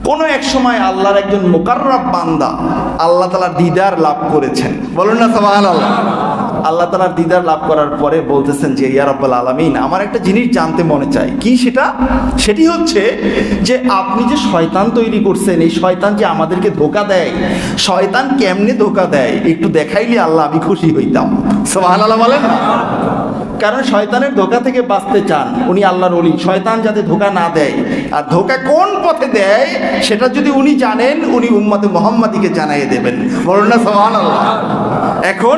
কোনো এক সময় আল্লাহর একজন মুকাররাব বান্দা আল্লাহ তাআলার দিদার লাভ করেছেন, বলুন না সুবহানাল্লাহ। আল্লাহ তাআলার দিদার লাভ করার পরে বলতেছেন যে ইয়া রাব্বুল আলামিন, আমার একটা জিনিস জানতে মনে চায়। কি সেটা? সেটি হচ্ছে যে আপনি যে শয়তান তৈরি করছেন, এই শয়তান যে আমাদেরকে ধোঁকা দেয়, শয়তান কেমনে ধোঁকা দেয় একটু দেখাইলে আল্লাহ আমি খুশি হইতাম। সুবহানাল্লাহ বলেন না? কারণ শয়তানের ধোঁকা থেকে বাঁচতে চান উনি আল্লাহর ওলি, শয়তান যাতে ধোঁকা না দেয়। আর ধোঁকা কোন পথে দেয় সেটা যদি উনি জানেন, উনি উম্মতে মুহাম্মাদিকে জানিয়ে দেবেন, বলুন না সুবহানাল্লাহ। এখন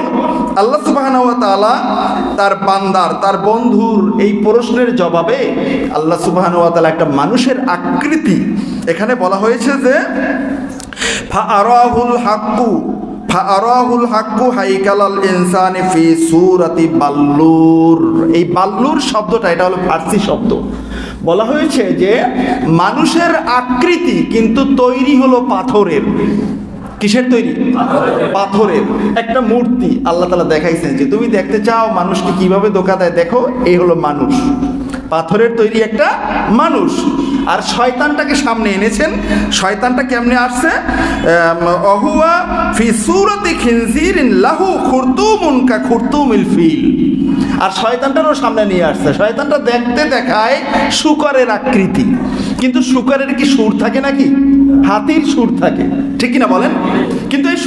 আল্লাহ সুবহানাহু ওয়া তাআলা তার বান্দার, তার বন্ধুর এই প্রশ্নের জবাবে আল্লাহ সুবহানাহু ওয়া তাআলা একটা মানুষের আকৃতি এখানে বলা হয়েছে যে ফাআরাহুল হাক্কু হাইকালাল ইনসানি ফি সূরাতি বাল্লুর। এই বাল্লুর শব্দটা এটা হলো ফার্সি শব্দ। বলা হয়েছে যে মানুষের আকৃতি কিন্তু তৈরি হলো পাথরের। কিসের তৈরি? পাথরের একটা মূর্তি আল্লাহ তাআলা দেখাইছেন যে তুমি দেখতে চাও মানুষকে কিভাবে ধোঁকা দেয়, দেখো এই হলো মানুষ, পাথরের তৈরি একটা মানুষ। আর শয়তানটাকে সামনে এনেছেন। শয়তানটা কেমনে আসছে? অহুয়া ফি সূরাতি খিনজিরিন লাহু খুরতুমুন কা খুরতুমিল ফিল। আর শয়তানটারও সামনে নিয়ে আসছে। শয়তানটা দেখতে দেখায় শুকরের আকৃতি, কিন্তু শুকরের কি সুর থাকে নাকি? হাতির সুর থাকে, ঠিক কিনা বলেন? কিন্তু এই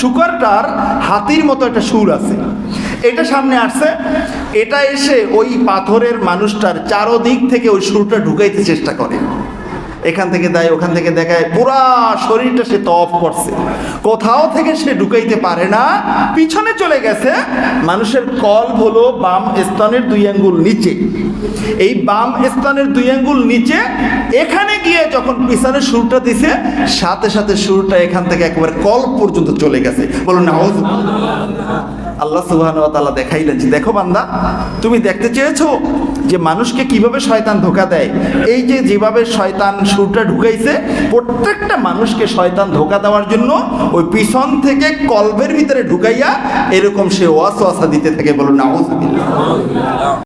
শুকরটার হাতির মতো একটা সুর আছে। এটা সামনে আসছে। এটা এসে ওই পাথরের মানুষটার চারদিক থেকে ওই সুরটা ঢুকাইতে চেষ্টা করে। এখান থেকে দেয়, ওখান থেকে দেখায়, পুরা শরীরটা সে তওয়াফ করছে, কোথাও থেকে সে ঢুকাইতে পারে না। পিছনে চলে গেছে। মানুষের কলব হলো বাম স্তনের 2 আঙ্গুল নিচে। এই বাম স্তনের 2 আঙ্গুল নিচে এখানে গিয়ে যখন পিছনে সুরটা দিছে, সাথে সাথে সুরটা এখান থেকে একেবারে কলব পর্যন্ত চলে গেছে, বলুন না। আল্লাহ সুবহানাহু ওয়া তাআলা দেখাইলেন যে দেখো বান্দা, তুমি দেখতে চেয়েছো যে মানুষকে কিভাবে শয়তান ধোঁকা দেয়। এই যে যেভাবে শয়তান সুরটা ঢুকাইছে, প্রত্যেকটা মানুষকে শয়তান ধোঁকা দেওয়ার জন্য ওই পিছন থেকে কলবের ভিতরে ঢুকাইয়া এরকম সে ওয়াসওয়াসা দিতে থাকে, বলুন নাউযুবিল্লাহ।